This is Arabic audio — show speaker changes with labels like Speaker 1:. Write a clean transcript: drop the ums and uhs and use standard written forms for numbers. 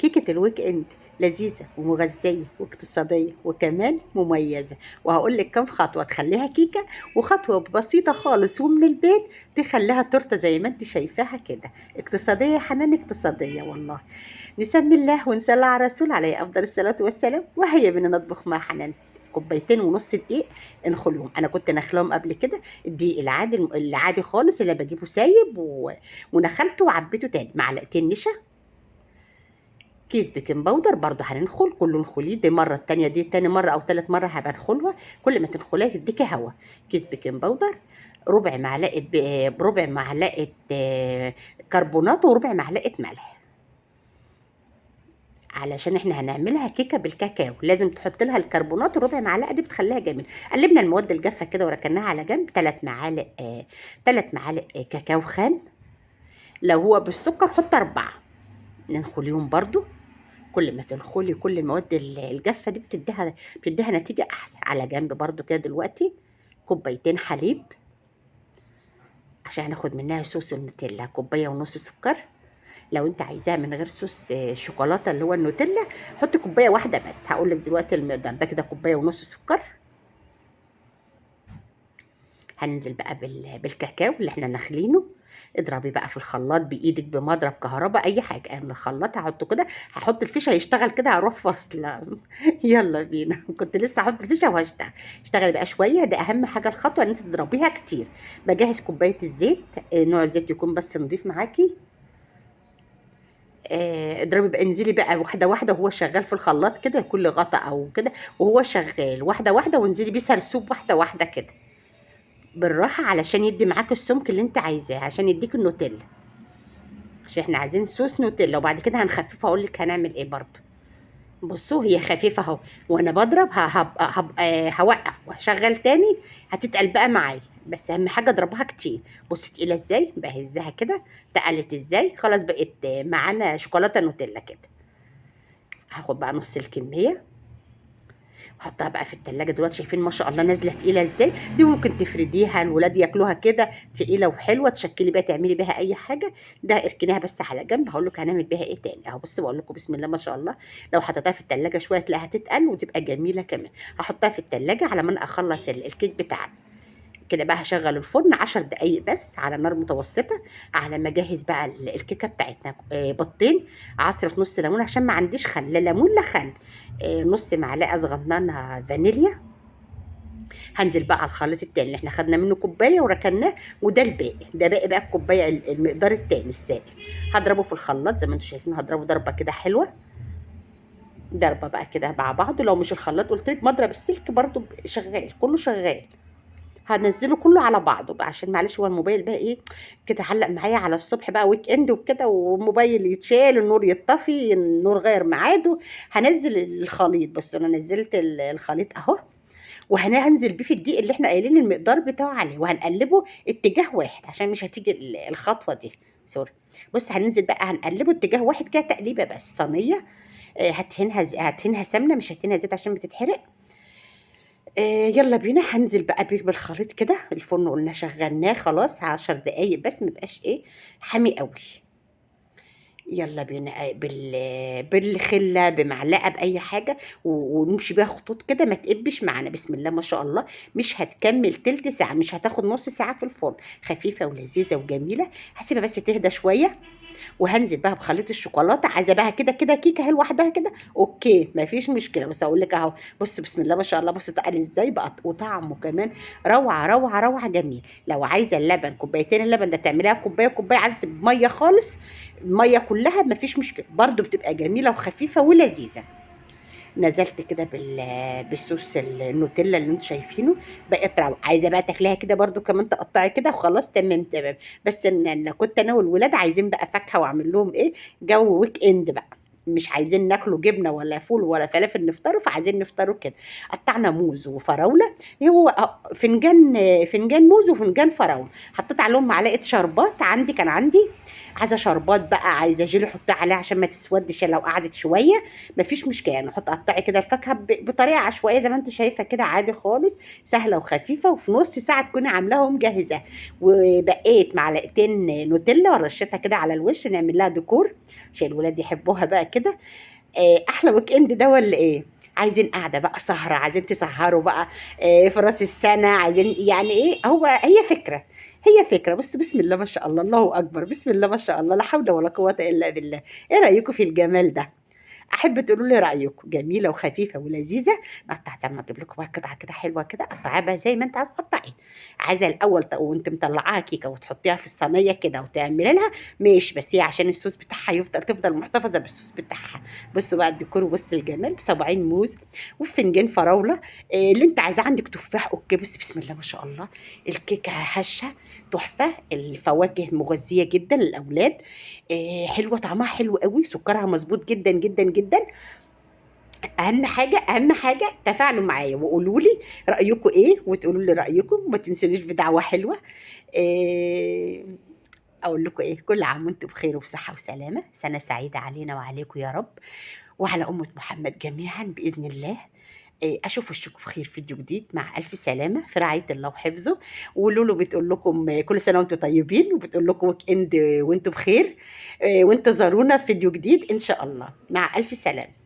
Speaker 1: كيكة الويك اند لذيذة ومغذية واقتصادية وكمان مميزة، وهقول لك كام خطوة تخليها كيكة، وخطوة بسيطة خالص ومن البيت تخليها تورتة زي ما انت شايفاها كده. اقتصادية يا حنان، اقتصادية والله. نسمي الله ونصلي على الرسول عليه افضل الصلاة والسلام. وهيا بنا نطبخ مع حنان. كوبايتين ونص دقيق انخلهم. انا كنت نخلهم قبل كده، الدقيق العادي خالص اللي بجيبه سايب ونخلته وعبيته تاني. معلقتين نشا، كيس بيكنج باودر برضو هننخل كله، نخليه دي مره، التانيه دي تاني مره او تالت مره هبقى نخلها، كل ما تنخليها تديكي هوا. كيس بيكنج باودر، ربع معلقه كربونات، وربع معلقه ملح، علشان احنا هنعملها كيكه بالكاكاو لازم تحط لها الكربونات، وربع معلقه دي بتخليها جميل. قلبنا المواد الجافه كده وركناها على جنب. 3 معالق كاكاو خام، لو هو بالسكر حط 4. ننخليهم برضو. كل ما تنخلي كل المواد الجافه دي بتديها نتيجه احسن. على جنب برضو كده دلوقتي كوبايتين حليب عشان هناخد منها صوص النوتيلا. كوبايه ونص سكر، لو انت عايزاها من غير صوص شوكولاته اللي هو النوتيلا حط كوبايه واحده بس. هقول لك دلوقتي المقدار ده. كده كوبايه ونص سكر. هننزل بقى بالكاكاو اللي احنا ناخلينه. اضربي بقى في الخلاط بايدك بمضرب كهرباء اي حاجه. من الخلاط هحطه كده، هحط الفيشه هيشتغل كده هروح فاصله. يلا بينا. كنت لسه هحط الفيشه وهشتغل. اشتغلي بقى شويه، ده اهم حاجه الخطوه ان انت تضربيها كتير. بجهز كوبايه الزيت، نوع الزيت يكون بس نضيف معاكي. اضربي بقى، انزلي بقى واحده واحده وهو شغال في الخلاط كده، كل غطا او كده وهو شغال واحده واحده، وانزلي بيه سرسوب واحده واحده كده بالراحه، علشان يدي معاك السمك اللي انت عايزاه، عشان يديك النوتيلا، عشان احنا عايزين صوص نوتيلا. وبعد كده هنخففها، اقول لك هنعمل ايه برضو. بصوا هي خفيفه اهو، وانا بضرب هوقف وهشغل تاني، هتتقل بقى معايا. بس اهم حاجه اضربها كتير. بصي تقيله ازاي، بهزها كده تقلت ازاي، خلاص بقت معانا شوكولاته نوتيلا كده. هاخد بقى نص الكميه حطها بقى في التلاجة دلوقتي. شايفين ما شاء الله نازله تقيله ازاي؟ دي ممكن تفرديها الولاد ياكلوها كده تقيله وحلوه، تشكلي بيها تعملي بيها اي حاجه. ده اركنيها بس على جنب. هقول لك هنعمل بيها ايه تاني اهو. بص بقول لكم بسم الله ما شاء الله، لو حطيتها في التلاجة شويه تلاقيها تتقل وتبقى جميله كمان. هحطها في التلاجة على ما انا اخلص الكيك بتاعنا. كده بقى هشغل الفرن 10 دقايق بس على نار متوسطه، على ما اجهز بقى الكيكه بتاعتنا. بيضتين، عصره نص ليمون عشان ما عنديش خل، لا ليمون لا خل. نص معلقه صغننه فانيليا. هنزل بقى على الخليط التاني اللي احنا خدنا منه كوبايه وركناه، وده الباقي. ده باقي بقى الكوبايه المقدار التاني السائل. هضربه في الخلاط زي ما انتم شايفين، هضربه ضربه كده حلوه، ضربه بقى كده مع بعض. لو مش الخلاط قلت لك مضرب السلك برضو شغال، كله شغال. هنزله كله على بعضه بقى، عشان معلش هو الموبايل بقى ايه كده علق معايا على الصبح بقى ويك اند وكده، والموبايل يتشال، النور يطفي، النور غير ميعاده. هنزل الخليط. بس انا نزلت الخليط اهو، وهننزل بيه في الدقيق اللي احنا قايلين المقدار بتاعه عليه، وهنقلبه اتجاه واحد عشان مش هتيجي الخطوه دي. سوري. بص هننزل بقى هنقلبه اتجاه واحد كده تقليبه بس. صينيه هتهنها سمنه مش هتهنها زيت عشان بتتحرق. يلا بينا. هنزل بقى بيه بالخليط كده. الفرن قلنا شغلناه خلاص 10 دقايق بس، مبقاش ايه حامي قوي. يلا بينا بالخله بمعلقه باي حاجه، ونمشي بيها خطوط كده ما تقبش معانا. بسم الله ما شاء الله. مش هتكمل تلت ساعه، مش هتاخد نص ساعه في الفرن. خفيفه ولذيذه وجميله. هسيبها بس تهدى شويه، وهنزل بقى بخليط الشوكولاته. عايزه بقى كده كده كيكه هي لوحدها كده اوكي مفيش مشكله. بس اقول لك اهو، بص بسم الله ما شاء الله، بص تقل ازاي بقى، وطعمه كمان روعه روعه روعه جميل. لو عايزه اللبن كوبايتين اللبن ده تعمليها كوبايه كوبايه. عايزه بميه خالص، الميه كلها مفيش مشكله برضو، بتبقى جميله وخفيفه ولذيذه. نزلت كده بالصوص النوتيلا اللي انتوا شايفينه. بقت روعه. عايزه بقى تاكليها كده برضو كمان تقطعي كده وخلاص تمام تمام. بس ان كنت انا والولاد عايزين بقى فاكهه واعمل لهم ايه جو ويك اند بقى، مش عايزين ناكلوا جبنه ولا فول ولا فلافل نفطروا، فعايزين نفطروا كده. قطعنا موز وفراوله. هو فنجان موز وفنجان فراوله. حطيت عليهم معلقه شربات، كان عندي. عايزه شربات بقى، عايزه جيلي حطيه عليها عشان ما تسودش لو قعدت شويه. مفيش مشكله يعني. حط قطعي كده الفاكهه بطريقه عشوائيه زي ما انت شايفه كده عادي خالص، سهله وخفيفه، وفي نص ساعه تكوني عاملاها ومجهزاها. وبقيت معلقتين نوتيلا ورشتها كده على الوش، نعمل لها ديكور عشان الولاد يحبوها بقى كده. كده. احلى ويك اند ده ولا ايه؟ عايزين قاعده بقى سهره، عايزين تسهروا بقى في راس السنه، عايزين يعني ايه، هي فكره، هي فكره. بس بسم الله ما شاء الله، الله اكبر، بسم الله ما شاء الله، لا حول ولا قوه الا بالله. ايه رايكم في الجمال ده؟ احب تقولوا لي رايكم. جميله وخفيفه ولذيذه. نقطع، ما اجيب لكم بقى قطعه كده حلوه كده، قطعيها بقى زي ما انت عايز تقطعي. عايزه الاول وانت مطلعاها كيكه وتحطيها في الصينيه كده وتعملي لها، ماشي، بس هي عشان الصوص بتاعها تفضل محتفظه بالصوص بتاعها. بصوا بقى الديكور وبص الجمال، بصباعين موز وفنجان فراوله. اللي انت عايزاه، عندك تفاح اوكي، بس بسم الله ما شاء الله، الكيكه هشه تحفه، الفواكه مغذيه جدا للاولاد. حلوه، طعمها حلو قوي، سكرها مظبوط جدا جدا جدا. اهم حاجه، اهم حاجه تفاعلوا معايا وقولوا لي رايكم ايه، وتقولوا لي رايكم، وما تنسونيش بدعوه حلوه. إيه اقول لكم ايه، كل عام وانتم بخير وبصحه وسلامه، سنه سعيده علينا وعليكم يا رب، وعلى امه محمد جميعا باذن الله. اشوف وشكم بخير في فيديو جديد، مع الف سلامه في رعايه الله وحفظه. ولولو بتقول لكم كل سنه وانتم طيبين، وبتقول لكم ويك اند وانتم بخير. وانتظرونا في فيديو جديد ان شاء الله، مع الف سلامه.